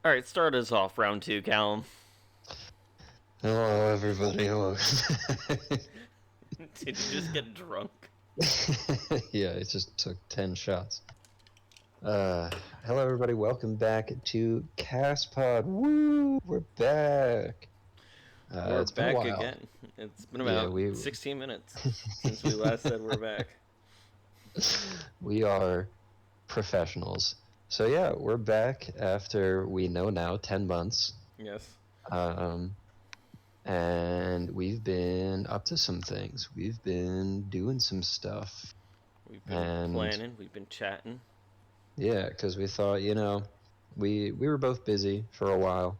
All right, start us off round two, Calum. Hello, everybody. Hello. Did you just get drunk? Yeah, it just took 10 shots. Hello, everybody. Welcome back to CastPod. Woo! We're back. We're It's been a back while. again. It's been Yeah, about we 16 minutes since we last said we're back. we are professionals. So yeah, we're back after we know now 10 months. Yes. Um, and we've been up to some things. We've been doing some stuff. We've been And planning, we've been chatting. yeah, because we thought, we were both busy for a while.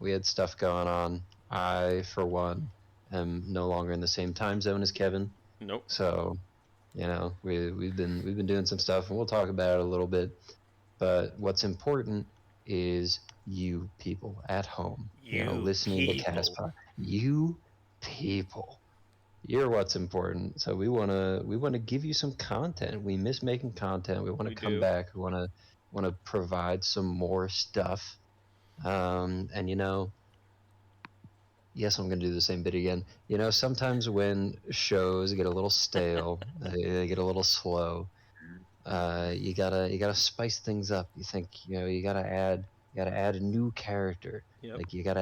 We had stuff going on. I, for one, am no longer in the same time zone as Kevin. Nope. So, we've been doing some stuff, and we'll talk about it a little bit. But what's important is you people at home, You listening to people. CastPod. You people. You're what's important. So we wanna give you some content. We miss making content. We want We to come do. back. We wanna provide some more stuff. And yes, I'm gonna do the same bit again. Sometimes when shows get a little stale, they get a little slow. You gotta spice things up. You think you gotta add a new character. Yep. Like you gotta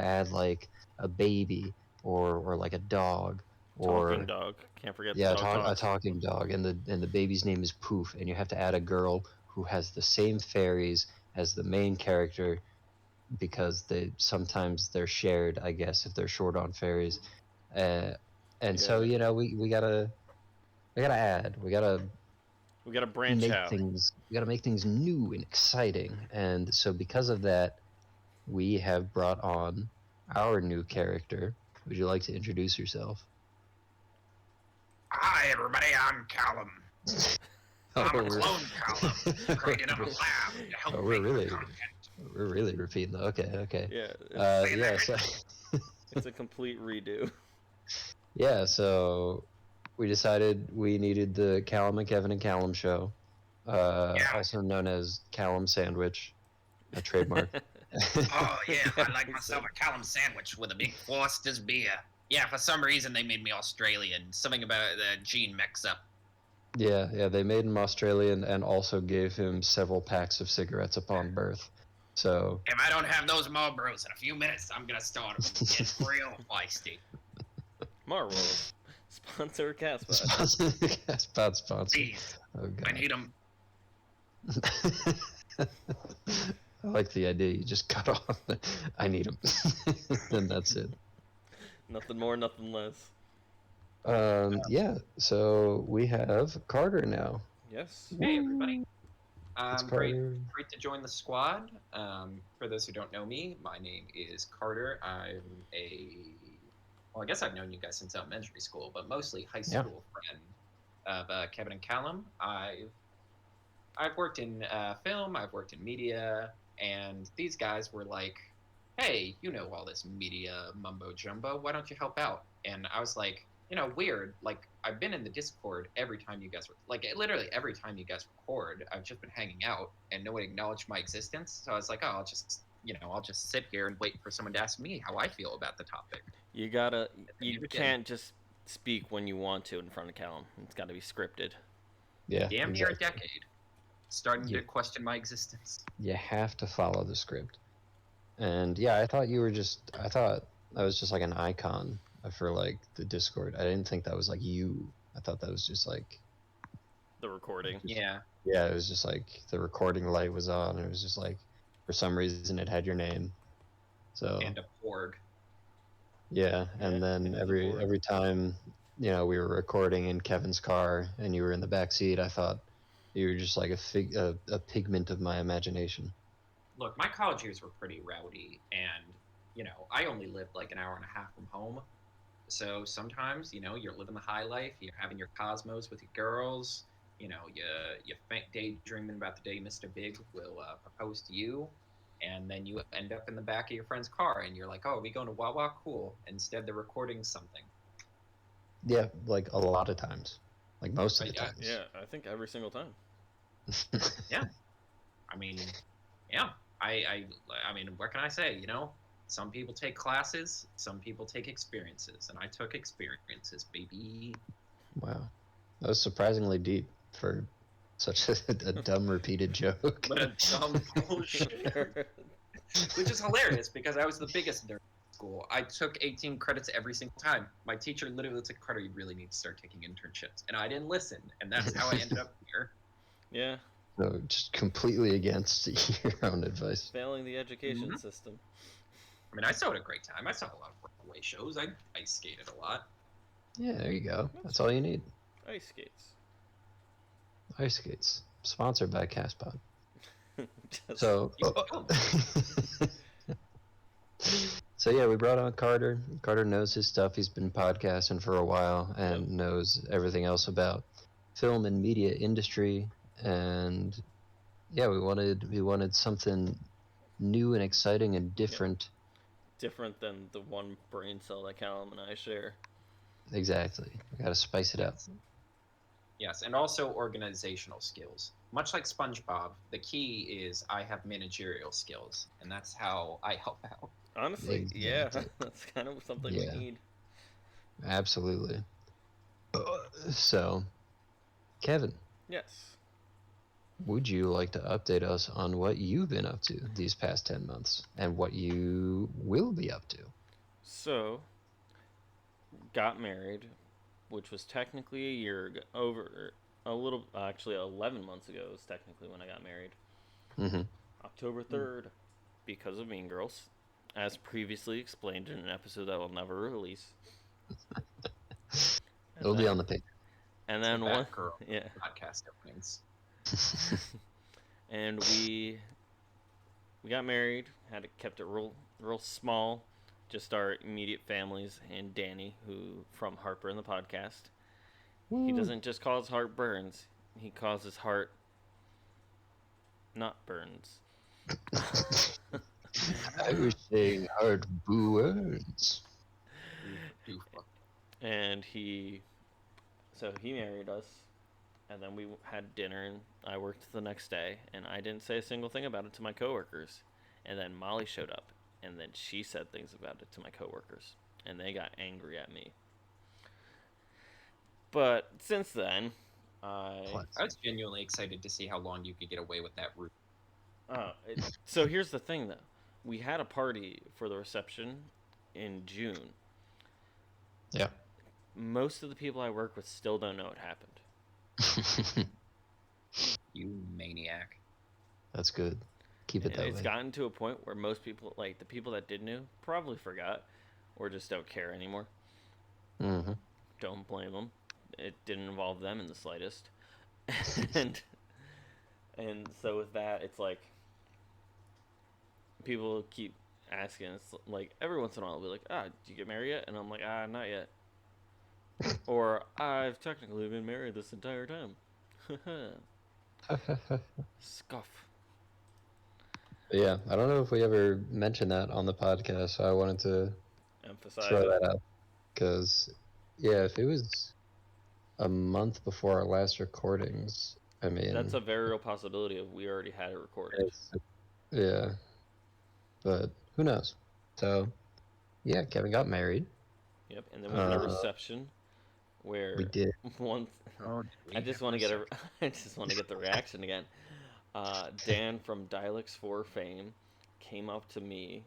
add like a baby or like a dog Talking or dog. Can't forget the yeah, dog a talks. talking dog, and the baby's name is Poof, and you have to add a girl who has the same fairies as the main character because they're shared, I guess, if they're short on fairies. Uh, and so Yeah. we gotta We gotta branch make out. things we gotta make things new and exciting, and so because of that, we have brought on our new character. Would you like to introduce yourself? Hi, everybody. I'm Calum. Oh, I'm a clone Calum, created in a lab to help we're make the really content. we're really repeating that. Okay. Yeah, it's Say Yeah, that. so it's a complete redo. yeah, so we decided we needed the Callum and Kevin and Callum show, Yeah. also known as Callum Sandwich, a trademark. Oh, yeah. I like Calum myself said. a Calum sandwich with a big Foster's beer. Yeah, for some reason they made me Australian. Something about the gene mix-up. Yeah, they made him Australian and also gave him several packs of cigarettes upon birth. So, If I don't have those Marlboros in a few minutes, I'm gonna start getting real feisty. Marvelous. Sponsor CastPod. Spot sponsor. Please, Oh I god. need them. I like the idea you just cut off. I need him. Then that's it. Nothing more, nothing less. Yeah. So we have Carter now. Yes. Hey everybody. Woo! It's Great Carter. great to join the squad. For those who don't know me, my name is Carter. Well, I guess I've known you guys since elementary school, but mostly high Yeah. school friend of Kevin and Callum. I've worked in film, I've worked in media, and these guys were like, "Hey, you know all this media mumbo jumbo. Why don't you help out?" And I was like, weird. Like I've been in the Discord every time you guys were like literally every time you guys record. I've just been hanging out, and no one acknowledged my existence. So I was like, "Oh, I'll just sit here and wait for someone to ask me how I feel about the topic." You gotta. And they You never did. can't just speak when you want to in front of Calum. It's gotta be scripted. Yeah. Damn near a Exactly. decade, starting You to question my existence. you have to follow the script. And yeah, I thought that was just like an icon for like the Discord. I didn't think that was like you. I thought that was just like The recording. just Yeah, yeah, it was just like the recording light was on. And it was just like for some reason it had your name. So and a porg. yeah, Yeah, and then it is a board. every time we were recording in Kevin's car and you were in the back seat, I thought you were just like a pigment of my imagination. Look, my college years were pretty rowdy, and I only lived like an hour and a half from home. So sometimes, you're living the high life, you're having your cosmos with your girls, you daydreaming about the day Mr. Big will propose to you, and then you end up in the back of your friend's car, and you're like, "Oh, are we going to Wawa? Cool." Instead, they're recording something. Yeah, like a lot of times, like most of the But yeah, times. Yeah, I think every single time. yeah. I mean, yeah. I mean, what can I say? You know, some people take classes, some people take experiences, and I took experiences, baby. Wow. That was surprisingly deep for such a dumb repeated joke. But a dumb bullshit. Which is hilarious because I was the biggest nerd in school. I took 18 credits every single time. My teacher literally said, Carter, you really need to start taking internships. And I didn't listen. And that's how I ended up here. Yeah, So just completely against your own advice. failing the education Mhm. system. I mean, I still had a great time. I saw a lot of Broadway shows. I ice skated a lot. Yeah, there you go. That's all you need. Ice skates. Ice skates. Sponsored by CastPod. Just- So, so yeah, we brought on Carter. Carter knows his stuff. He's been podcasting for a while and Yep. knows everything else about film and media industry. And yeah, we wanted something new and exciting and different. different than the one brain cell that Calum and I share. Exactly. We got to spice it up. Yes, and also organizational skills. Much like SpongeBob, the key is I have managerial skills, and that's how I help out. Honestly, yeah, Exactly. that's kind of something Yeah. we need. Absolutely. So, Kevin, Yes. would you like to update us on what you've been up to these past 10 months and what you will be up to? So, got married, which was technically a year ago, actually 11 months ago is technically when I got married. Mm-hmm. October 3rd, because of Mean Girls, as previously explained in an episode that will never release. It'll be on the page. And It's then a one, Batgirl yeah, podcast openings. and we got married. Kept it real small, just our immediate families and Danny, who from Heartburn the podcast. He doesn't just call his heart burns; he calls his heart not burns. I was saying hard words. You fuck. And he married us, and then we had dinner, and I worked the next day, and I didn't say a single thing about it to my coworkers. And then Molly showed up, and then she said things about it to my coworkers, and they got angry at me. But since then, I was genuinely excited to see how long you could get away with that route. so here's the thing, though. We had a party for the reception in June. Yeah. Most of the people I work with still don't know it happened. You maniac. That's good. Keep it And that it's way. gotten to a point where most people, like the people that did know, probably forgot or just don't care anymore. Mm-hmm. Don't blame them. It didn't involve them in the slightest. and so with that, it's like people keep asking. It's like every once in a while, they'll be like, did you get married yet? And I'm like, not yet. Or I've technically been married this entire time. Scuff. Yeah, I don't know if we ever mentioned that on the podcast, so I wanted to Emphasize throw it. that out. Because, yeah, if it was a month before our last recordings, I mean... That's a very real possibility of we already had it recorded. Yeah. But who knows? So, yeah, Kevin got married. Yep, and then we had a reception where We did. once I just want to get I just want to get the reaction again. Dan from Dialects 4 fame came up to me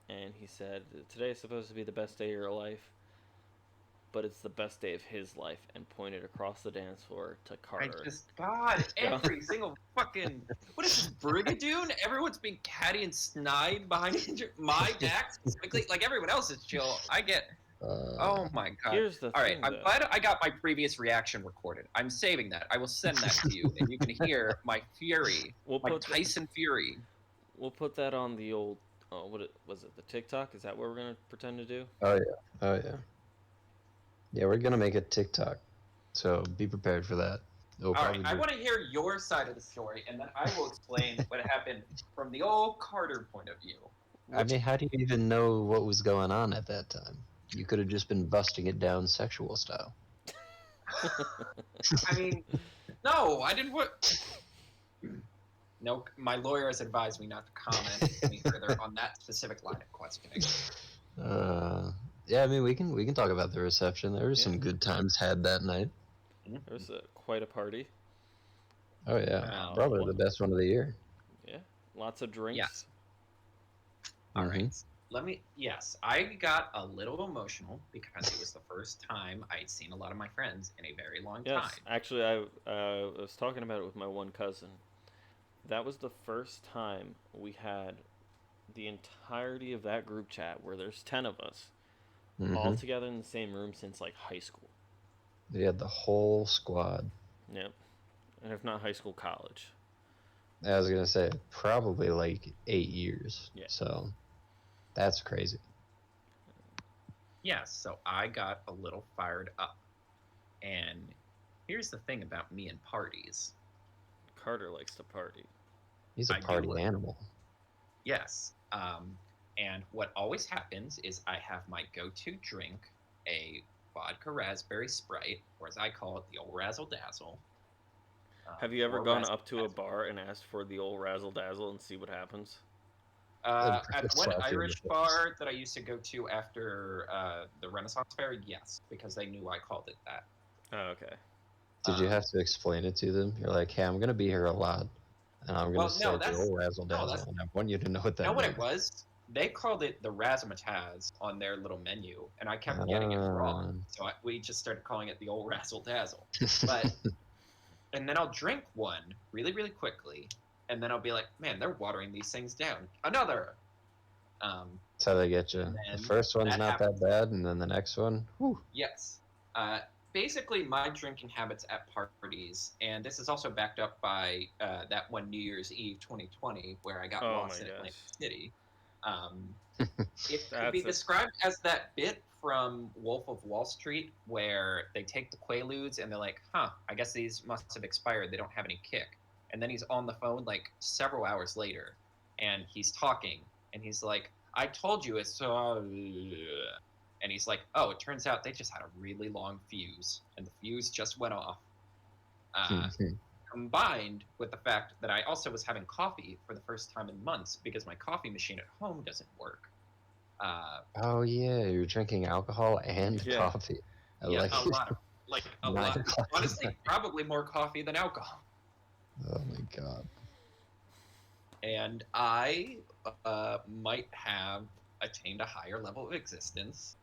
and he said, "Today is supposed to be the best day of your life, but it's the best day of his life," and pointed across the dance floor to Carter. God, every single fucking. What is this, Brigadoon? Everyone's being catty and snide behind my back specifically. Like, everyone else is chill. I get. Oh my god. Here's the All right, thing, I'm though. glad I got my previous reaction recorded. I'm saving that. I will send that to you, and you can hear my fury, We'll my put Tyson fury. We'll put that on the old. Oh, was it? The TikTok? Is that what we're gonna pretend to do? Oh, yeah. Yeah, we're going to make a TikTok, so be prepared for that. It'll All right, probably I be- want to hear your side of the story, and then I will explain what happened from the old Carter point of view. I mean, how do you even know what was going on at that time? You could have just been busting it down sexual style. I mean, no, I didn't. No, my lawyer has advised me not to comment any further on that specific line of questioning. Yeah, I mean, we can talk about the reception. There were some Yeah. good times had that night. There was quite a party. Oh yeah, probably the best one of the year. Yeah, lots of drinks. Yes. All right. Yes, I got a little emotional because it was the first time I'd seen a lot of my friends in a very long Yes, time. actually, I was talking about it with my one cousin. That was the first time we had the entirety of that group chat where there's 10 of us all together in the same room since like high school. We had the whole squad. Yep. And if not high school, college. I was gonna say probably like 8 years. Yeah. So that's crazy. Yes, so I got a little fired up. And here's the thing about me and parties. Carter likes to party. He's a party animal. Yes. And what always happens is I have my go-to drink, a vodka raspberry Sprite, or as I call it, the old Razzle Dazzle. Have you ever or gone Razzle up to a Dazzle. bar and asked for the old razzle dazzle and see what happens? At one Slap you in Irish the face. bar that I used to go to after the Renaissance Fair, yes, because they knew I called it that. Oh, okay. Did you have to explain it to them? You're like, hey, I'm gonna be here a lot, and I'm gonna say the old razzle dazzle, and I want you to know what that You know what means. it was? They called it the Razzmatazz on their little menu, and I kept getting it wrong. So we just started calling it the old Razzle Dazzle. But and then I'll drink one really, really quickly, and then I'll be like, man, they're watering these things down. Another. That's how they get you. The first one's not that bad, and then the next one, whew. Yes. Basically, my drinking habits at parties, and this is also backed up by that one New Year's Eve 2020 where I got lost in Atlantic City. It could be described as that bit from Wolf of Wall Street where they take the Quaaludes and they're like, huh, I guess these must have expired. They don't have any kick. And then he's on the phone like several hours later and he's talking and he's like, I told you it's so. And he's like, oh, it turns out they just had a really long fuse and the fuse just went off. Combined with the fact that I also was having coffee for the first time in months because my coffee machine at home doesn't work. Oh yeah, you're drinking alcohol and coffee. A lot. Honestly, probably more coffee than alcohol. Oh my god. And I might have attained a higher level of existence.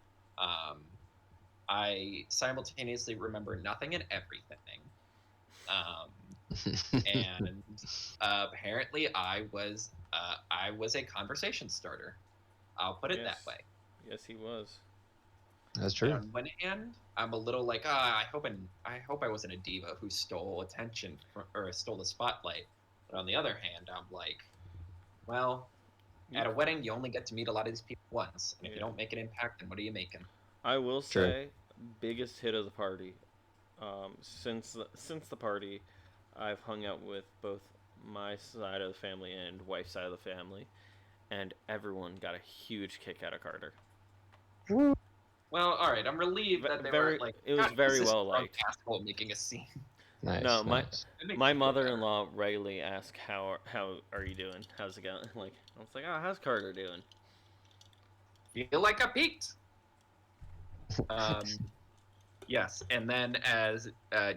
I simultaneously remember nothing and everything. And apparently I was a conversation starter. I'll put it that way. Yes, he was. That's true. And on one hand, I'm a little like, I hope I wasn't a diva who stole attention or stole the spotlight. But on the other hand, I'm like, well, at a wedding, you only get to meet a lot of these people once, and if you don't make an impact, then what are you making? I will say, biggest hit of the party. Since the party, I've hung out with both my side of the family and wife's side of the family, and everyone got a huge kick out of Carter. Well, all right, I'm relieved that they were like. It was very well liked. Asshole making a scene. Nice, no, nice. my mother-in-law regularly asks, how are you doing? How's it going? Like, I was like, oh, how's Carter doing? Feel like I peaked. Yes, and then as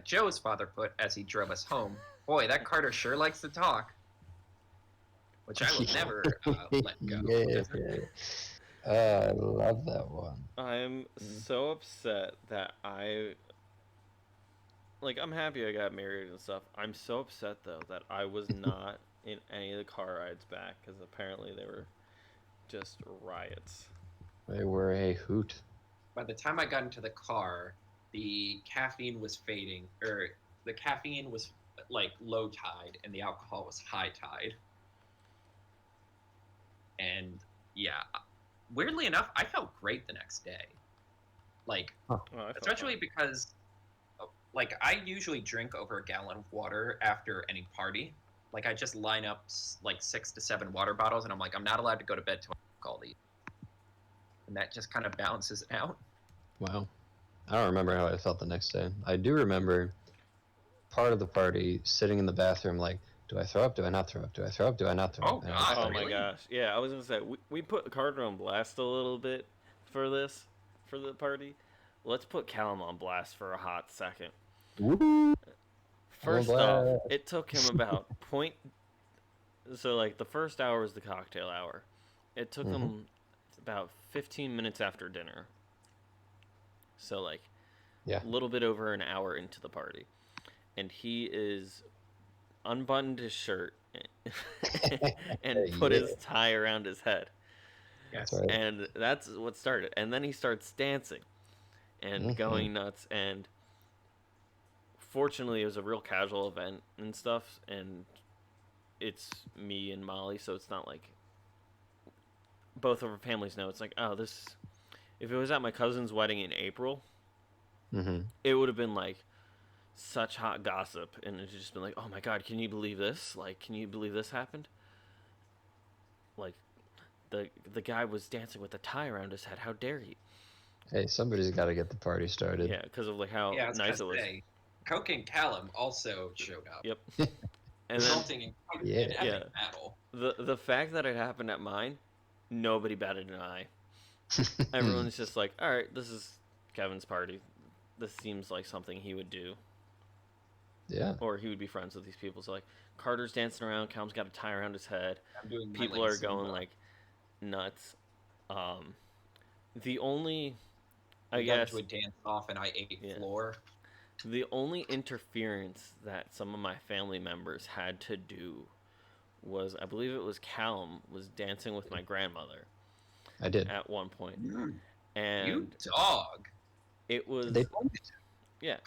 Joe's father put as he drove us home, boy, that Carter sure likes to talk. Which I will never let go. I love that one. I'm so upset that I'm happy I got married and stuff. I'm so upset, though, that I was not in any of the car rides back, because apparently they were just riots. They were a hoot. By the time I got into the car, the caffeine was fading, or the caffeine was like low tide, and the alcohol was high tide. And yeah, weirdly enough, I felt great the next day. Like, especially because, like, I usually drink over a gallon of water after any party. Like, I just line up like 6 to 7 water bottles, and I'm like, I'm not allowed to go to bed till I drink all these. And that just kind of balances it out. Wow. I don't remember how I felt the next day. I do remember part of the party sitting in the bathroom like, Do I throw up? Do I not throw up? Do I throw up? Do I not throw Oh, up? And I God. Oh start- my Really? gosh. Yeah, I was gonna say we put Carter on blast a little bit for the party. Let's put Calum on blast for a hot second. Woo! First On off, blast. it took him about point. So like the first hour was the cocktail hour. It took him about 15 minutes after dinner. So like Yeah. a little bit over an hour into the party, and he is unbuttoned his shirt and put Yeah. his tie around his head. Yes. That's right. And that's what started. And then he starts dancing and going nuts. And fortunately, it was a real casual event and stuff. And it's me and Molly, so it's not like both of our families know. It's like, oh, this. If it was at my cousin's wedding in April, it would have been like such hot gossip. And it's just been like, oh my God, can you believe this? Like, can you believe this happened? Like, the guy was dancing with a tie around his head. How dare he? Hey, somebody's got to get the party started. Yeah, because of like how Yeah, I was nice it gonna was. say, Coke and Calum also showed up, Yep. And then resulting in an Yeah. epic Yeah. battle. the fact that it happened at mine, nobody batted an eye. Everyone's just like, all right, this is Kevin's party. This seems like something he would do, Yeah. or he would be friends with these people. So like, Carter's dancing around, Calum's got a tie around his head. I'm doing my, People like, are going Zumba. like nuts. The only, I We got guess, into a dance off and I ate Yeah. floor. the only interference that some of my family members had to do was, I believe it was Calum was dancing with my grandmother I did. at one point, You and dog. it was They told me to. yeah,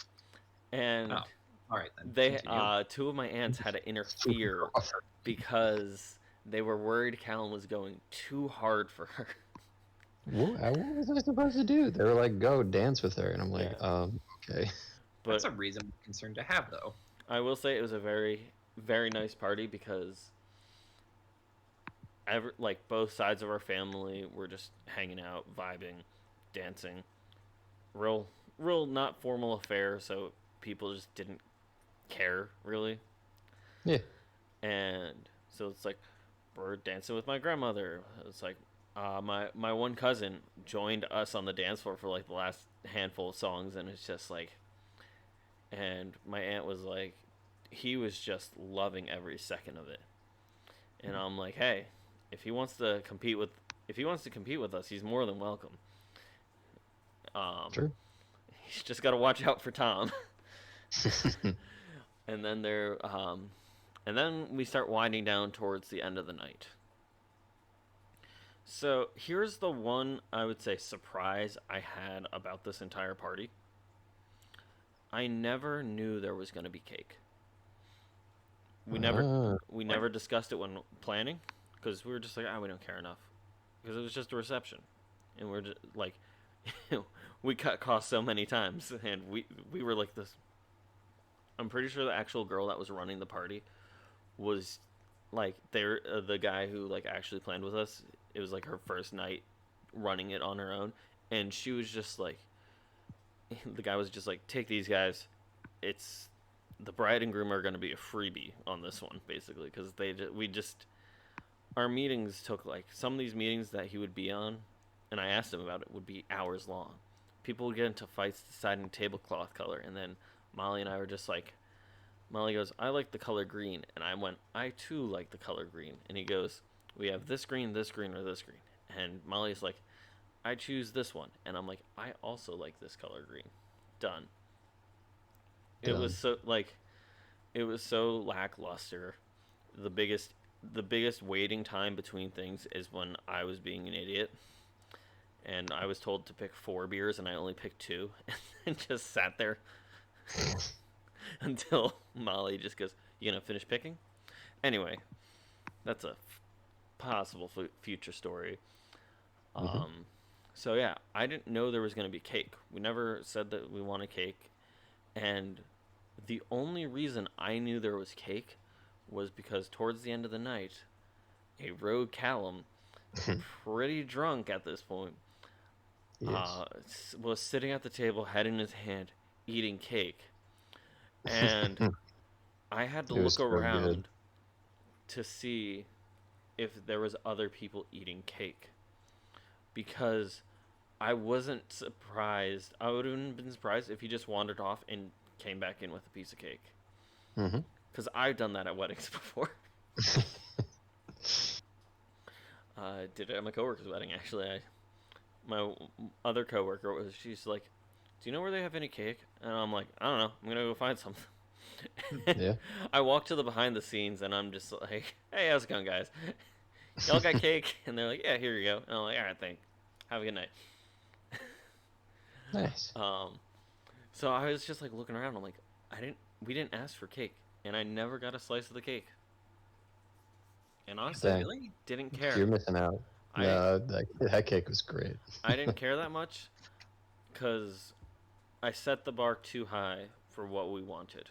and Oh, all right then. they Continue. two of my aunts had to interfere because they were worried Calum was going too hard for her. What was I supposed to do? They were like, "Go dance with her," and I'm like, okay. But That's a reasonable concern to have, though. I will say it was a very, very nice party because like both sides of our family were just hanging out, vibing, dancing. Real not formal affair, so people just didn't care really. Yeah. And so it's like we're dancing with my grandmother. It's like my one cousin joined us on the dance floor for like the last handful of songs, and it's just like, and my aunt was like, he was just loving every second of it. And I'm like, hey, if he wants to compete with us, he's more than welcome. Sure. He's just got to watch out for Tom. And then and then we start winding down towards the end of the night. So here's the one, I would say, surprise I had about this entire party. I never knew there was going to be cake. We never discussed it when planning, because we were just like, we don't care enough, because it was just a reception, and we're just like, we cut costs so many times, and we were like this. I'm pretty sure the actual girl that was running the party was like the guy who like actually planned with us. It was like her first night running it on her own, and she was just like, the guy was just like, take these guys, it's the bride and groom are going to be a freebie on this one, basically, because our meetings took like, some of these meetings that he would be on, and I asked him about it, would be hours long. People would get into fights deciding tablecloth color, and then Molly and I were just like, Molly goes, I like the color green, and I went, I too like the color green, and he goes, we have this green, or this green, and Molly's like, I choose this one, and I'm like, I also like this color green. Done. It was so lackluster. The biggest waiting time between things is when I was being an idiot, and I was told to pick 4 beers, and I only picked 2, and just sat there until Molly just goes, you gonna finish picking? Anyway, that's a possible future story. So yeah, I didn't know there was going to be cake. We never said that we wanted cake, and the only reason I knew there was cake was because towards the end of the night, a rogue Calum, pretty drunk at this point, was sitting at the table, head in his hand, eating cake, and I had to It was look so around good. to see if there was other people eating cake, because I wasn't surprised. I would have been surprised if he just wandered off and came back in with a piece of cake. Mm-hmm. Because I've done that at weddings before. Did it at my coworker's wedding, actually. My other coworker she's like, "Do you know where they have any cake?" And I'm like, "I don't know. I'm gonna go find something." Yeah. I walk to the behind the scenes and I'm just like, "Hey, how's it going, guys? Y'all got cake?" And they're like, "Yeah, here you go." And I'm like, "All right, thanks. Have a good night." Nice. So I was just like looking around. I'm like, we didn't ask for cake, and I never got a slice of the cake. And honestly, Dang. Really? didn't care. You're missing out. I No, that cake was great. I didn't care that much because I set the bar too high for what we wanted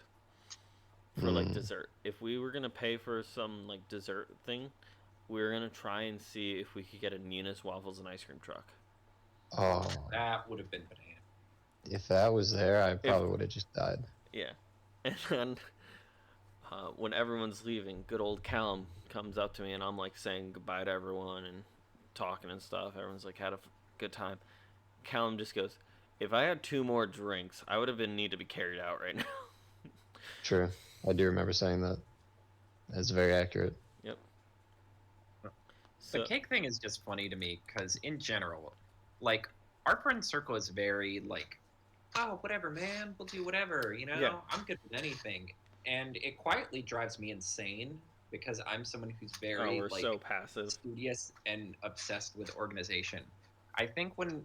for like dessert. If we were gonna pay for some like dessert thing, we were gonna try and see if we could get a Nina's waffles and ice cream truck. Oh, That would have been banana. if that was there, I probably would have just died. Yeah, and then when everyone's leaving, good old Calum comes up to me and I'm like saying goodbye to everyone and talking and stuff. Everyone's like had a good time. Calum just goes, "If I had 2 more drinks, I would have been need to be carried out right now." True. I do remember saying that. That's very accurate. Yep. The So cake thing is just funny to me because, in general, like, our friend circle is very, like, oh, whatever, man, we'll do whatever, you know? Yeah. I'm good with anything. And it quietly drives me insane because I'm someone who's very, we're like, so passive. studious and obsessed with organization. I think when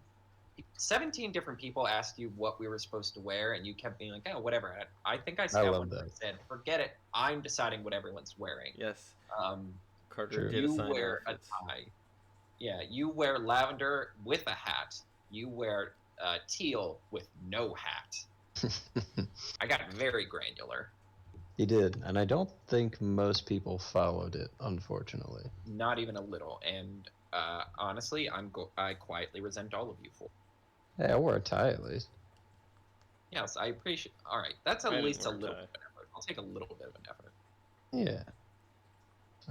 17 different people asked you what we were supposed to wear and you kept being like, oh, whatever, I think I sat love one where I that. said, forget it, I'm deciding what everyone's wearing. Yes, Um, Carter True. did you assign wear outfits. a tie. Yeah, you wear lavender with a hat. You wear teal with no hat. I got very granular. He did, and I don't think most people followed it, unfortunately. Not even a little. And honestly, I quietly resent all of you for. Hey, I wore a tie at least. Yes, I appreciate. All right, that's at I didn't least a wear a little tie. bit of an effort. I'll take a little bit of an effort. Yeah.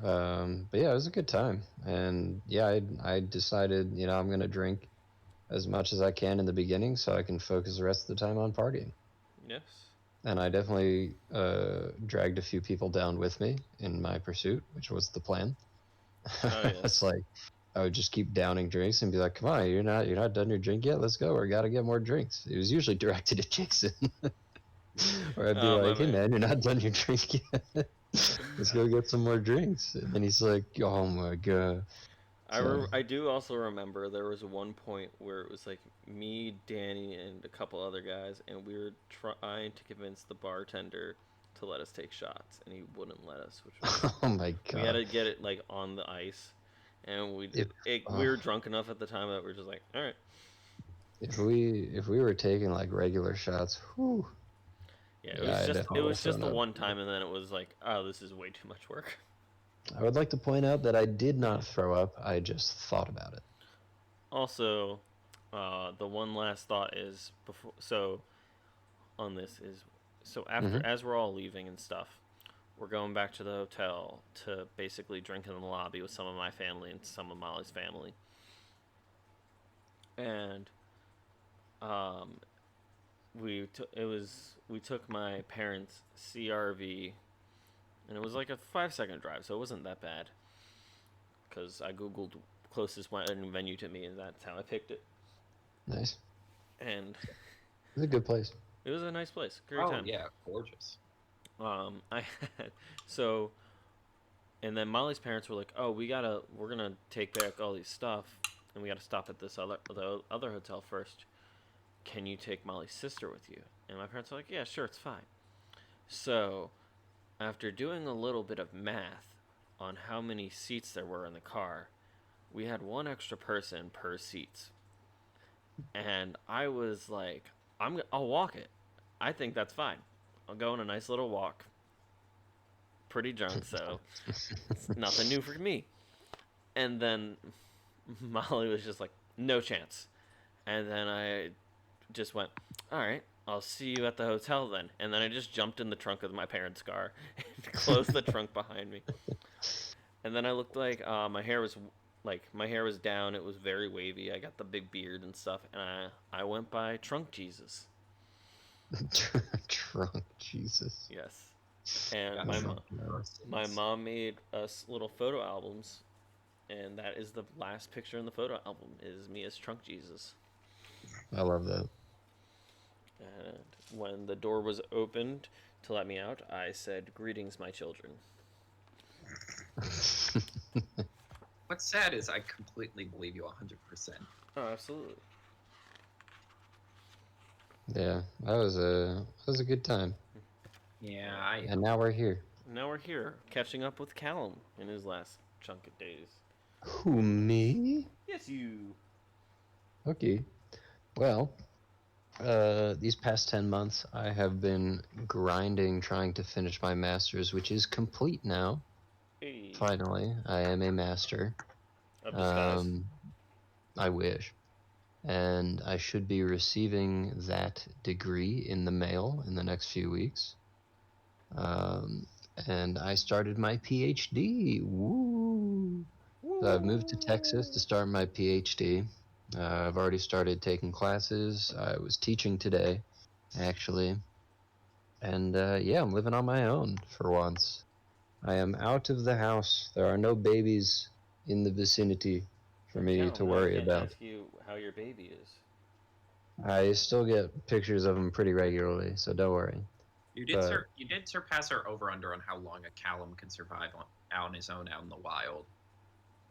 But yeah, it was a good time, and yeah, I decided, I'm gonna drink as much as I can in the beginning so I can focus the rest of the time on partying. Yes. And I definitely dragged a few people down with me in my pursuit, which was the plan. Oh, yes. It's like I would just keep downing drinks and be like, "Come on, you're not done your drink yet. Let's go. We got to get more drinks." It was usually directed at Jason, or I'd be Oh, my like, "Hey man. man, you're not done your drink yet. Let's go get some more drinks." And then he's like, "Oh my god." So I do also remember there was one point where it was like me, Danny, and a couple other guys, and we were trying to convince the bartender to let us take shots, and he wouldn't let us, which was oh my we had god. to get it like on the ice, and we If did it. oh, We were drunk enough at the time that we are just like, all right, if we were taking like regular shots, whew, yeah. yeah, I It definitely would was have just thrown the up. one time, and then it was like, oh, this is way too much work. I would like to point out that I did not throw up. I just thought about it. Also, the one last thought is before. So on this is so after Hmm. as we're all leaving and stuff, we're going back to the hotel to basically drink in the lobby with some of my family and some of Molly's family. And um, we took my parents' CRV, and it was like a 5 second drive, so it wasn't that bad. Because I googled closest wedding venue to me, and that's how I picked it. Nice. And It's a good place. it was a nice place, great Oh time. yeah, gorgeous. I had so, and then Molly's parents were like, "Oh, we're gonna take back all these stuff, and we gotta stop at the other hotel first. Can you take Molly's sister with you?" And my parents were like, "Yeah, sure, it's fine." So, after doing a little bit of math on how many seats there were in the car, we had one extra person per seat, and I was like, I'll walk it. I think that's fine. I'll go on a nice little walk. Pretty drunk, so it's nothing new for me. And then Molly was just like, no chance. And then I just went, all right, I'll see you at the hotel then. And then I just jumped in the trunk of my parents' car and closed the trunk behind me. And then I looked like my hair was down. It was very wavy. I got the big beard and stuff, and I went by Trunk Jesus. Trunk Jesus. Yes. And Got my Trump my versus- mom made us little photo albums, and that is the last picture in the photo album is me as Trunk Jesus. I love that. And when the door was opened to let me out, I said, "Greetings, my children." What's sad is I completely believe you 100%. Oh, absolutely. Yeah, that was a good time. Yeah, And now we're here. Now we're here, catching up with Calum in his last chunk of days. Who, me? Yes, you. Okay. Well, these past 10 months, I have been grinding trying to finish my master's, which is complete now. Hey. Finally, I am a master. Of disguise. I wish. And I should be receiving that degree in the mail in the next few weeks. Um, and I started my PhD. Woo! So I've moved to Texas to start my PhD. I've already started taking classes. I was teaching today, actually. And yeah, I'm living on my own for once. I am out of the house. There are no babies in the vicinity for me to Calum, I worry can't about. ask you how your baby is. I still get pictures of him pretty regularly, so don't worry. you did But you did surpass our over under on how long a Callum can survive out on his own out in the wild.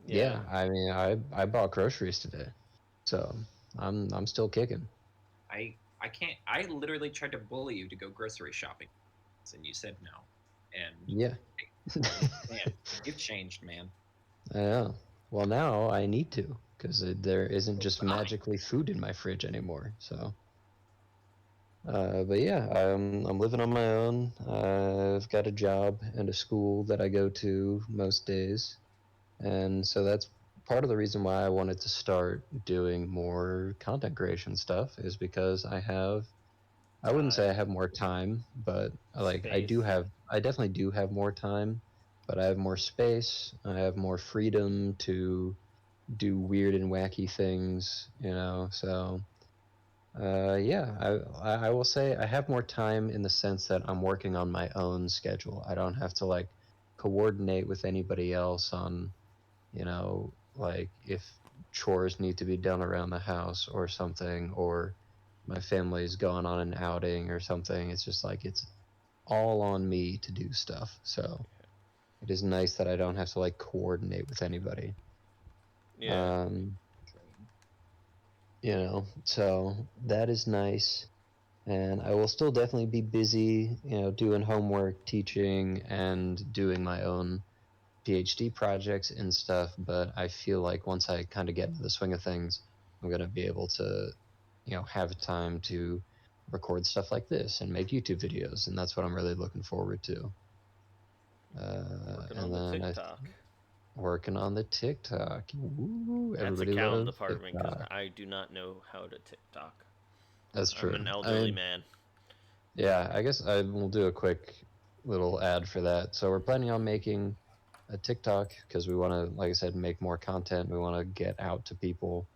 yeah, I mean, I bought groceries today, so I'm still kicking. I can't. I literally tried to bully you to go grocery shopping, and you said no. And Yeah, man, you've changed, man. I know. Well, now I need to because there isn't So just did I. magically food in my fridge anymore. So, but yeah, I'm living on my own. I've got a job and a school that I go to most days, and so that's part of the reason why I wanted to start doing more content creation stuff is because I wouldn't say I have more time, but Space. I definitely do have more time, but I have more space. I have more freedom to do weird and wacky things, you know. So, yeah, I will say I have more time in the sense that I'm working on my own schedule. I don't have to like coordinate with anybody else on, you know, like if chores need to be done around the house or something, or my family's gone on an outing or something. It's just like it's all on me to do stuff. So it is nice that I don't have to like coordinate with anybody. Yeah. Um, you know, so that is nice. And I will still definitely be busy, you know, doing homework, teaching, and doing my own PhD projects and stuff. But I feel like once I kind of get into the swing of things, I'm going to be able to, you know, have time to record stuff like this and make YouTube videos. And that's what I'm really looking forward to. Working on And the then TikTok. working on the TikTok. Woo, That's a everybody Calum loves department because TikTok. I do not know how to TikTok. That's I'm true. an I elderly mean, man. yeah, I guess I will do a quick little ad for that. So we're planning on making a TikTok because we want to, like I said, make more content. We want to get out to people,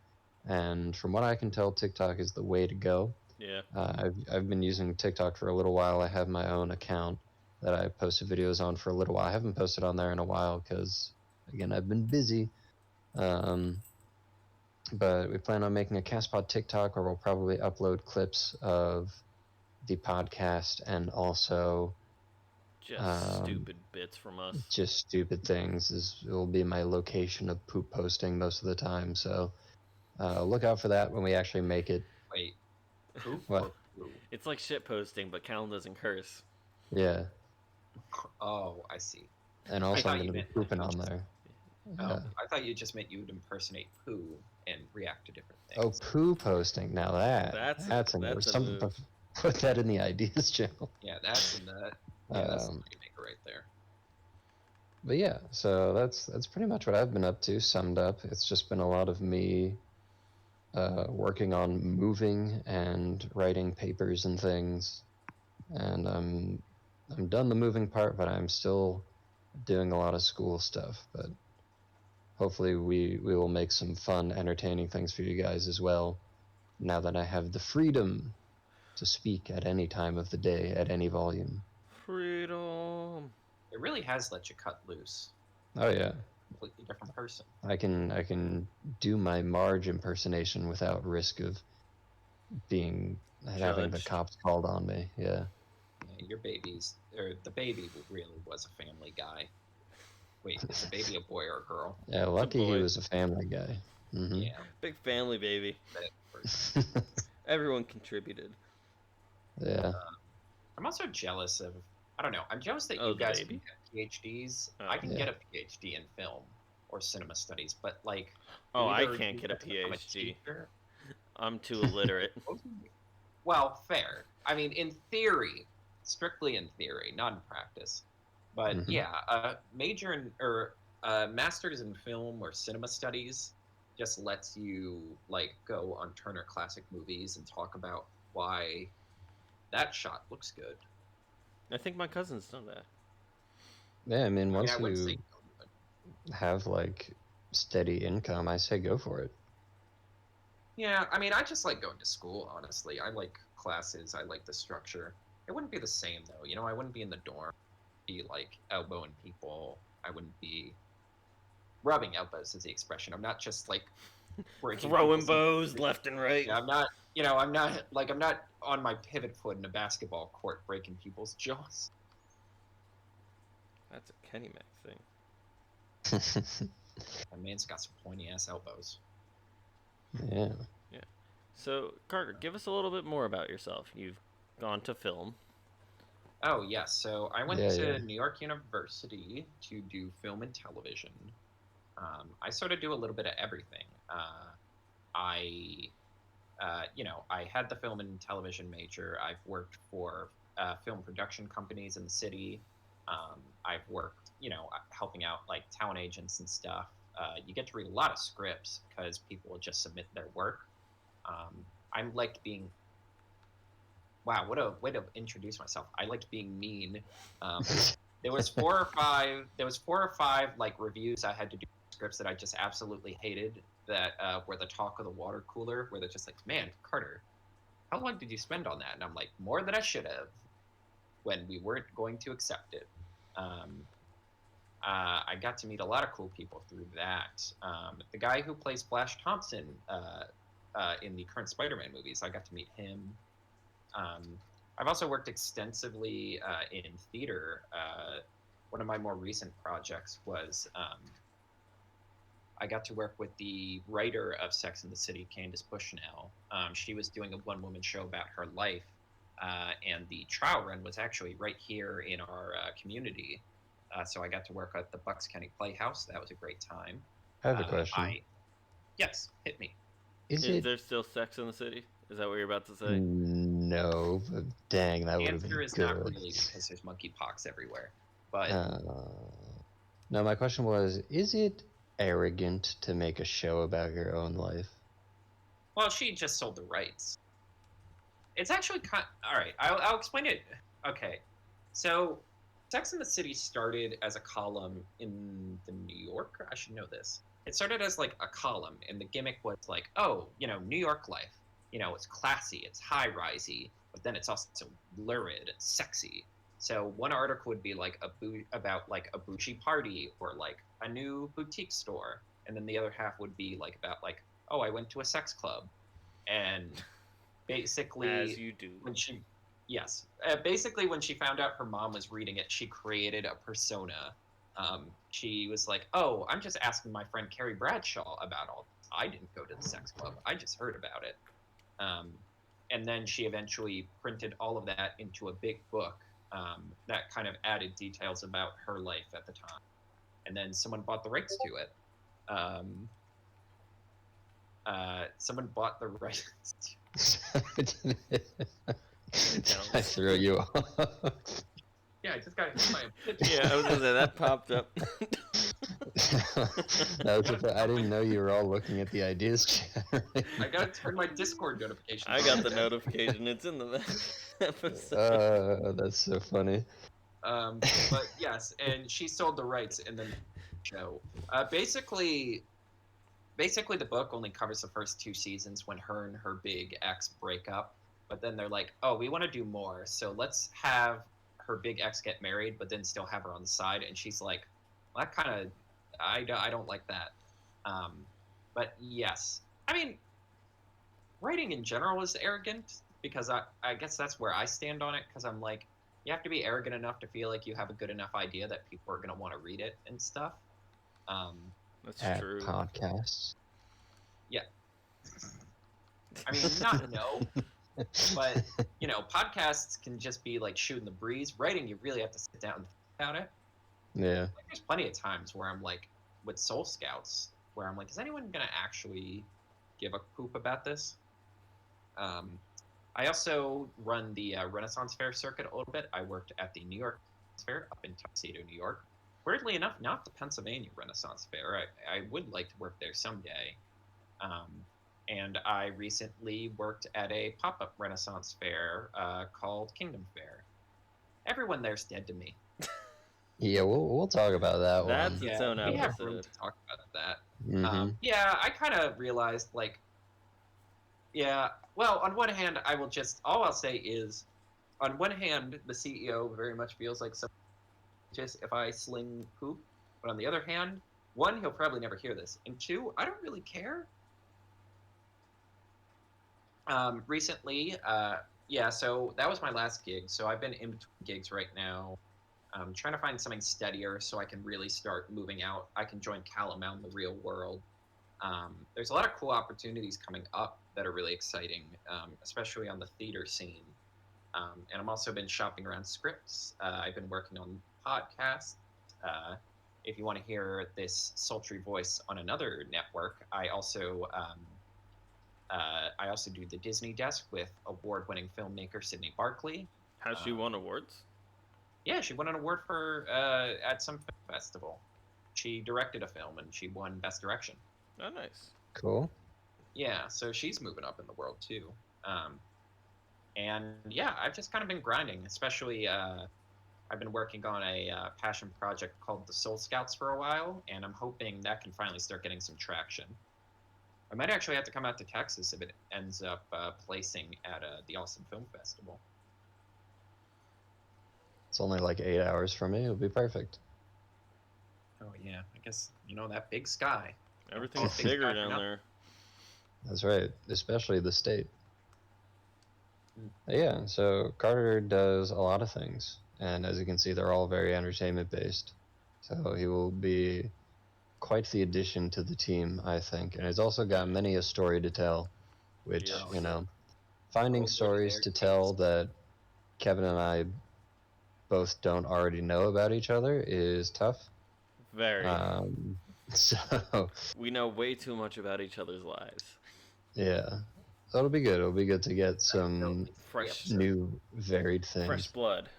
and from what I can tell, TikTok is the way to go. Yeah. I've been using TikTok for a little while. I have my own account that I posted videos on for a little while. I haven't posted on there in a while because, again, I've been busy. Um, but we plan on making a CastPod TikTok where we'll probably upload clips of the podcast and also Just um, stupid bits from us. just stupid things. Is It will be my location of poop posting most of the time. So look out for that when we actually make it. Wait, poop What? or poo? It's like shit posting, but Calum doesn't curse. Yeah, Oh, I see. and I also I'm thought going you to be meant like pooping you on just. there. Oh, Yeah. I thought you just meant you would impersonate poo and react to different Oh, things. poo posting. Now that's a new. That's a Something move. put that in the ideas channel. Yeah, that's in the. Yeah, that's the Um, moneymaker right there. but yeah, so that's pretty much what I've been up to. Summed up, it's just been a lot of me working on moving and writing papers and things. And I'm done the moving part, but I'm still doing a lot of school stuff, but hopefully we will make some fun, entertaining things for you guys as well. Now that I have the freedom to speak at any time of the day, at any volume. Freedom. It really has let you cut loose. Oh yeah, Completely different person. I can do my Marge impersonation without risk of being having the Judged. cops called on me. Yeah. Yeah, your baby's or the baby really was a family guy. Wait, is the baby a boy or a girl? Yeah, lucky he boy. was a family guy. Mm-hmm. Yeah, Big family, baby. that person. Everyone contributed. Yeah. I'm also jealous of. I don't know. I'm jealous that Oh, you the guys baby? can get PhDs. Oh. I can Yeah. get a PhD in film or cinema studies, but like. Oh, I either can't you get a guys become PhD. teacher- I'm too illiterate. Well, fair. I mean, in theory, strictly in theory, not in practice. But Mhm. yeah, major in or master's in film or cinema studies just lets you like go on Turner Classic Movies and talk about why that shot looks good. I think my cousin's done that. Yeah, I mean, I mean, once I wouldn't say you no, but have like steady income, I say go for it. yeah, I mean, I just like going to school, honestly. I like classes, I like the structure. It wouldn't be the same though, you know, I wouldn't be in the dorm, be like elbowing people. I wouldn't be rubbing elbows is the expression. I'm not just like breaking Throwing people's bows left and right. Yeah, I'm not. You know, I'm not on my pivot foot in a basketball court breaking people's jaws. That's a Kenny Mac thing. That man's got some pointy ass elbows. Yeah. So, Carter, give us a little bit more about yourself. You've gone to film. Oh yes, so I went Yeah, to yeah. New York University to do film and television. I sort of do a little bit of everything. I had the film and television major. I've worked for film production companies in the city. I've worked, helping out like talent agents and stuff. You get to read a lot of scripts because people will just submit their work. I liked being. Wow, what a way to introduce myself. I liked being mean. There was four or five. There was 4 or 5 like reviews I had to do scripts that I just absolutely hated. That were the talk of the water cooler, where they're just like, "Man, Carter, how long did you spend on that?" And I'm like, "More than I should have," when we weren't going to accept it. I got to meet a lot of cool people through that. The guy who plays Flash Thompson in the current Spider-Man movies, I got to meet him. I've also worked extensively in theater. One of my more recent projects was I got to work with the writer of Sex and the City, Candace Bushnell. She was doing a one-woman show about her life, and the trial run was actually right here in our community. So I got to work at the Bucks County Playhouse. That was a great time. I have a question. Yes, hit me. Is Is it there still Sex in the City? Is that what you're about to say? no? But dang, that The would have answer been is good. not really because there's monkeypox everywhere. But No, my question was: is it arrogant to make a show about your own life? well, she just sold the rights. It's actually all right. I'll explain it. Okay, so Sex and the City started as a column in the New Yorker. I should know this. It started as like a column, and the gimmick was like, oh, New York life. It's classy, it's high risey, but then it's also lurid and sexy. So one article would be like about like a bougie party or like a new boutique store, and then the other half would be like about like, oh, I went to a sex club, and basically As you do. basically when she found out her mom was reading it, she created a persona. She was like, oh, I'm just asking my friend Carrie Bradshaw about all this. I didn't go to the sex club, I just heard about it. And then she eventually printed all of that into a big book that kind of added details about her life at the time, and then someone bought the rights to it. Someone bought the rights Did I throw you off? Yeah, I just got hit by a pitch. Yeah, I was gonna say that popped up. I didn't know you were all looking at the ideas chat. I gotta turn my Discord notifications I got on. the notification. It's in the episode. That's so funny. But yes, and she sold the rights in the show. Basically, the book only covers the first 2 seasons when her and her big ex break up. But then they're like, oh, we want to do more, so let's have her big ex get married, but then still have her on the side. And she's like, well, that kind of, I don't like that. But yes, I mean, writing in general is arrogant because I guess that's where I stand on it because I'm like, you have to be arrogant enough to feel like you have a good enough idea that people are going to want to read it and stuff. Um, That's At true. podcasts. yeah. I mean, not no, but podcasts can just be like shooting the breeze. Writing, you really have to sit down and think about it. Yeah. Like, there's plenty of times where I'm like, with Soul Scouts, where I'm like, is anyone going to actually give a poop about this? I also run the Renaissance Fair circuit a little bit. I worked at the New York Fair up in Tuxedo, New York. Weirdly enough, not the Pennsylvania Renaissance Fair. I would like to work there someday. And I recently worked at a pop-up Renaissance Fair called Kingdom Fair. Everyone there's dead to me. Yeah, we'll talk about that That's one. its own We have room episode. to talk about that. Mm-hmm. Yeah, I kind of realized, like, yeah, well, on one hand, all I'll say is, on one hand, the CEO very much feels like some just if I sling poop. But on the other hand, one, he'll probably never hear this. And two, I don't really care. Recently, yeah, so that was my last gig. So I've been in between gigs right now. I'm trying to find something steadier so I can really start moving out. I can join Calum out in the real world. There's a lot of cool opportunities coming up that are really exciting, especially on the theater scene. And I've also been shopping around scripts. I've been working on podcasts. If you want to hear this sultry voice on another network, I also do the Disney Desk with award-winning filmmaker Sydney Barkley. Has she won awards? Yeah, she won an award for at some film festival. She directed a film and she won Best Direction. Oh, nice. Cool. Yeah, so she's moving up in the world too. And yeah, I've just kind of been grinding, especially I've been working on a passion project called the Soul Scouts for a while, and I'm hoping that can finally start getting some traction. I might actually have to come out to Texas if it ends up placing at the Austin Film Festival. It's only like 8 hours from me. It'll be perfect. Oh yeah, I guess that big sky. Everything's Big bigger sky for down nothing. there. That's right, especially the state. Mm. Yeah, so Carter does a lot of things, and as you can see, they're all very entertainment based. So he will be quite the addition to the team, I think, and he's also got many a story to tell, which Yes. finding Old stories lady to there. tell that Kevin and I both don't already know about each other is tough. Very. So We know way too much about each other's lives. yeah, so it'll be good. It'll be good to get some Fresh, new, varied things. fresh blood.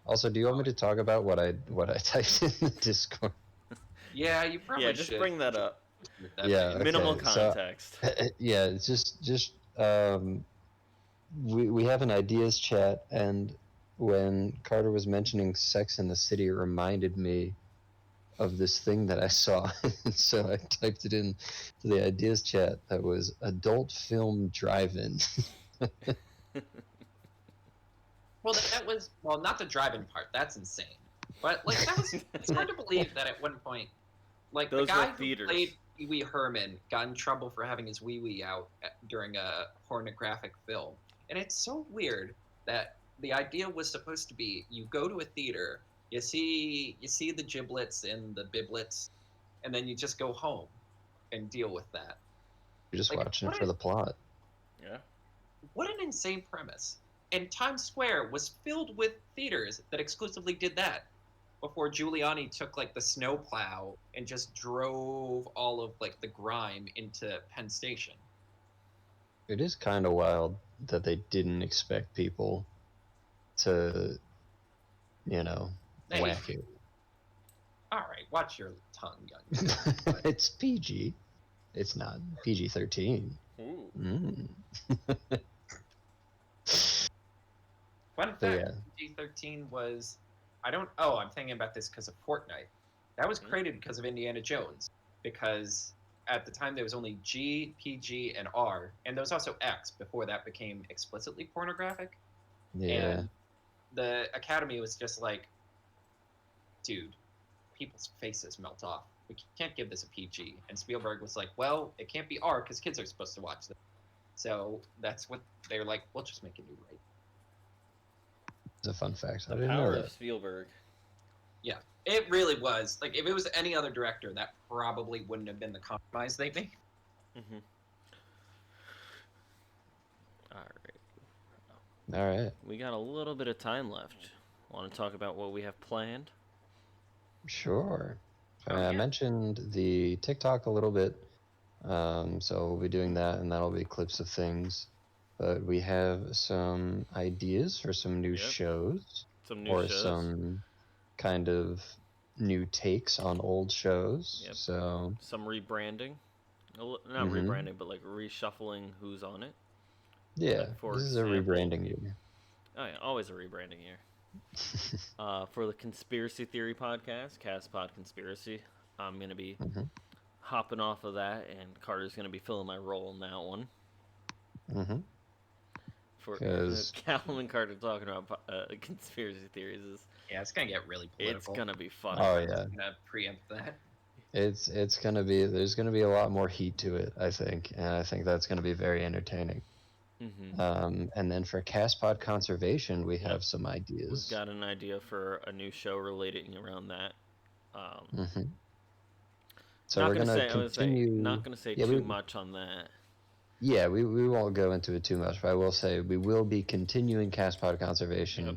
Also, do you want me to talk about what I typed in the Discord? Yeah, you probably Yeah, just should. bring that up. Yeah, okay. Minimal So, context. yeah, it's just we have an ideas chat, and when Carter was mentioning Sex in the City, it reminded me of this thing that I saw. So I typed it in to the ideas chat that was adult film drive-in. Well, that was not the driving part. That's insane. But like that was it's hard to believe that at one point, like Those the guy were who theaters. played Pee Wee Herman got in trouble for having his wee wee out during a pornographic film, and it's so weird that the idea was supposed to be you go to a theater, you see the giblets and the biblets, and then you just go home and deal with that. You're just Like, watching what it for is- the plot. Yeah. What an insane premise. And Times Square was filled with theaters that exclusively did that before Giuliani took like the snowplow and just drove all of like the grime into Penn Station. It is kind of wild that they didn't expect people to, Hey, whack it. all right, watch your tongue, young man. It's PG. It's not PG-13. Ooh. Mm. Fun So, fact: yeah. PG-13 was I don't. Oh, I'm thinking about this because of Fortnite. That was Mhm. created because of Indiana Jones. Because at the time there was only G, PG, and R, and there was also X before that became explicitly pornographic. Yeah. And the Academy was just like, dude, people's faces melt off. We can't give this a PG. And Spielberg was like, well, it can't be R because kids are supposed to watch this. So that's what they were like, we'll just make a new rate. It's a fun fact. I The didn't know power that. of Spielberg. Yeah, it really was. Like, if it was any other director, that probably wouldn't have been the compromise they made. Mm-hmm. All right. All right. We got a little bit of time left. Want to talk about what we have planned? Sure. Oh, I yeah. mentioned the TikTok a little bit. So we'll be doing that, and that'll be clips of things. But we have some ideas for some new Yep. shows, Some new or shows. some kind of new takes on old shows. Yep. So Some rebranding. Not Mhm. rebranding, but like reshuffling who's on it. yeah, Like, for this is a example- rebranding year. Oh yeah, always a rebranding year. For the conspiracy theory podcast, CastPod Conspiracy, I'm gonna be Mhm. hopping off of that, and Carter's gonna be filling my role in that one. Mhm. For 'Cause- Calum and Carter talking about conspiracy theories is Yeah, it's going to get really political. it's gonna be funny. Oh I'm yeah, going to preempt that. it's gonna be. There's gonna be a lot more heat to it, I think, and I think that's gonna be very entertaining. Mm-hmm. And then for CastPod Conservation, we Yep. have some We've ideas. got an idea for a new show relating around that. Mhm. So Not we're gonna gonna say. I would say continue. not gonna say Yeah, too much on that. Yeah, we won't go into it too much, but I will say we will be continuing CastPod Conservation. Yep.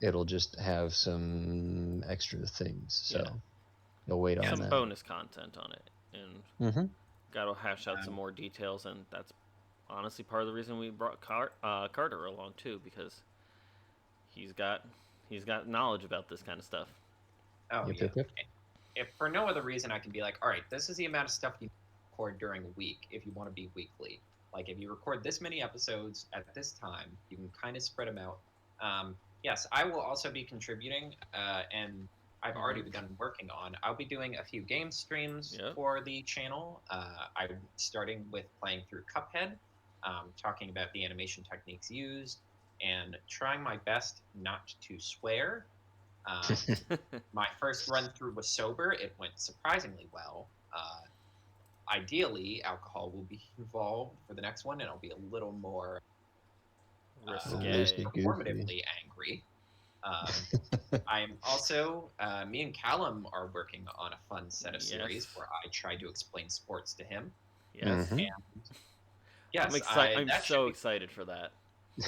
It'll just have some extra things, so Yeah. you'll wait on Some that. bonus content on it, and Mm-hmm. gotta hash out some more details. And that's honestly part of the reason we brought Carter along too, because he's got knowledge about this kind of stuff. Oh, Yep, yeah. yep, yep. If for no other reason, I can be like, all right, this is the amount of stuff you record during a week if you want to be weekly. Like, if you record this many episodes at this time, you can kind of spread them out. Yes, I will also be contributing, and I've already begun working on. I'll be doing a few game streams Yep. for the channel. I'm starting with playing through Cuphead, talking about the animation techniques used, and trying my best not to swear. My first run through was sober. It went surprisingly well. Ideally, alcohol will be involved for the next one, and I'll be a little more Risque. performatively angry. I'm also, me and Calum are working on a fun set of series Yes. where I try to explain sports to him. Yes. Mhm. And yes, I'm excited. I'm that so should be, excited for that.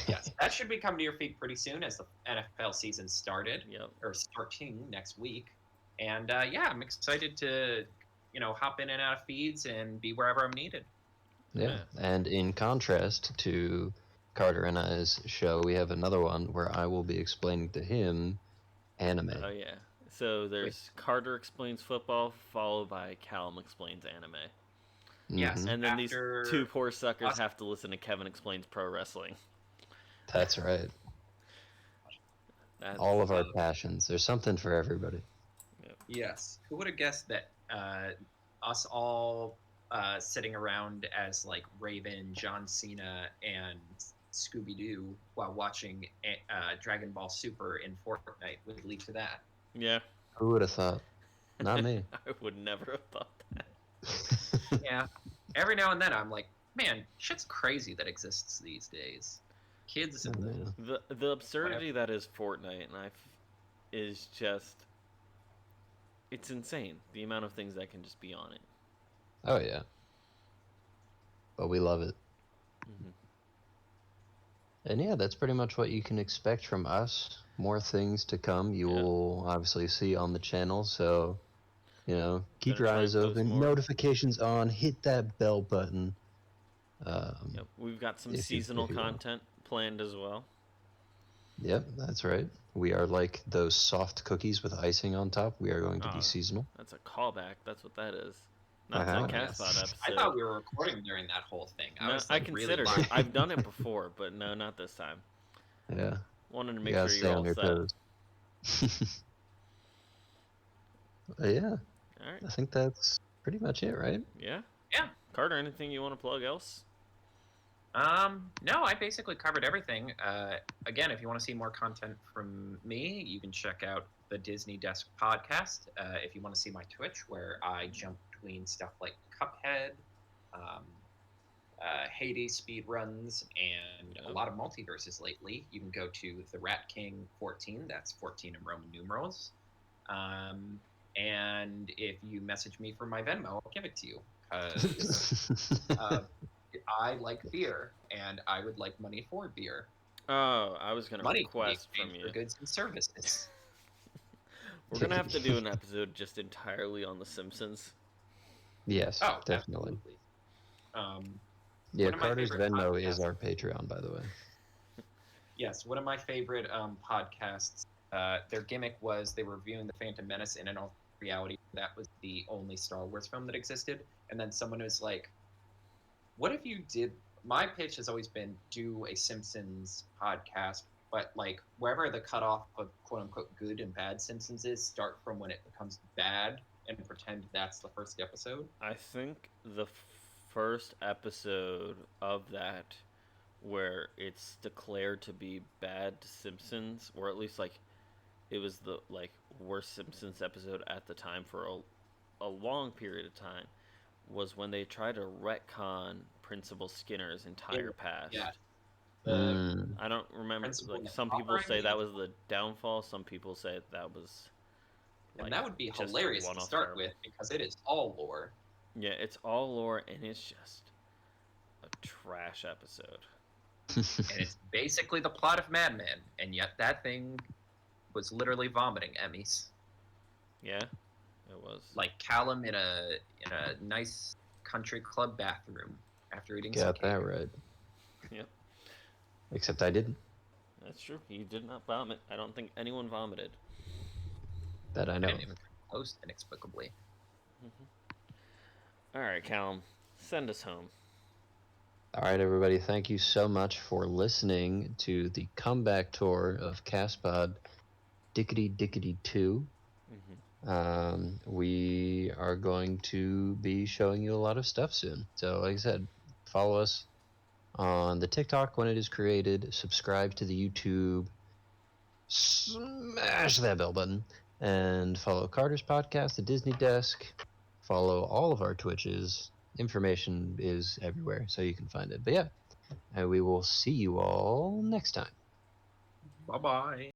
yes, that should be coming to your feet pretty soon as the NFL season started, Yep. or starting next week. And yeah, I'm excited to, hop in and out of feeds and be wherever I'm needed. Yeah. And in contrast to Carter and I's show, we have another one where I will be explaining to him anime. Oh yeah. So there's Carter explains football, followed by Calum explains anime. Yes, Mhm. And then these after two poor suckers us- have to listen to Kevin explains pro wrestling. That's right. That's, All of our passions. There's something for everybody. Yes. Who would have guessed that us all sitting around as like Raven, John Cena, and Scooby Doo while watching Dragon Ball Super in Fortnite would lead to that? Yeah. Who would have thought? Not me. I would never have thought that. Yeah. Every now and then I'm like, man, shit's crazy that exists these days. Kids and The absurdity that is Fortnite, and is just, it's insane the amount of things that can just be on it. Oh yeah. But we love it. Mm-hmm. And yeah, that's pretty much what you can expect from us. More things to come. You will obviously see on the channel, so keep your eyes open, more. notifications on, hit that bell button. Yep. We've got some if you- seasonal if you want. content planned as well. Yep, that's right. We are like those soft cookies with icing on top. We are going to be seasonal. That's a callback. That's what that is. Not Uh-huh. to the CastPod episode. I thought we were recording during that whole thing. I considered it. I've done it before, but no, not this time. Yeah. Wanted to You make gotta sure stay you're on all your set. toes. Yeah, All right. I think that's pretty much it, right? Yeah. Yeah. Carter, anything you want to plug else? No, I basically covered everything. Again, if you want to see more content from me, you can check out the Disney Desk podcast. If you want to see my Twitch, where I jump between stuff like Cuphead, um, Hades speed runs, and a Yep. lot of multiverses lately, you can go to the Rat King 14. That's 14 in Roman numerals. Um, and if you message me for my Venmo, I'll give it to you because I like beer, and I would like money for beer. Oh, I was gonna Money can be request from exchanged for you. goods and services. We're gonna have to do an episode just entirely on The Simpsons. Yes, Oh, definitely. absolutely. Um, Yeah, one of my Carter's favorite Venmo is podcasts. our Patreon, by the way. Yes, one of my favorite podcasts. Their gimmick was they were reviewing the Phantom Menace, and in all reality, that was the only Star Wars film that existed. And then someone was like, "What if you did?" My pitch has always been do a Simpsons podcast, but like wherever the cutoff of quote unquote good and bad Simpsons is, start from when it becomes bad and pretend that's the first episode. I think the first episode of that, where it's declared to be bad Simpsons, or at least like it was the like worst Simpsons episode at the time for a long period of time, was when they tried to retcon Principal Skinner's entire past. Yeah, the Mm. I don't remember. principal Like some people say that was the downfall. Some people say that was and like that would be just a hilarious to one-off start terrible. with because it is all lore. Yeah, it's all lore and it's just a trash episode. And it's basically the plot of Mad Men, and yet that thing was literally vomiting Emmys. Yeah, it was. Like Calum in a nice country club bathroom after eating some Got cake. that right. Yep, Except I didn't. that's true. He did not vomit. I don't think anyone vomited. That I I know. didn't even come close, inexplicably. All right, Calum, send us home. All right, everybody. Thank you so much for listening to the comeback tour of CastPod Dickety Dickety 2. We are going to be showing you a lot of stuff soon. So, like I said, follow us on the TikTok when it is created, subscribe to the YouTube, smash that bell button, and follow Carter's podcast, The Disney Desk. Follow all of our Twitches. Information is everywhere, so you can find it. But yeah, and we will see you all next time. Bye bye.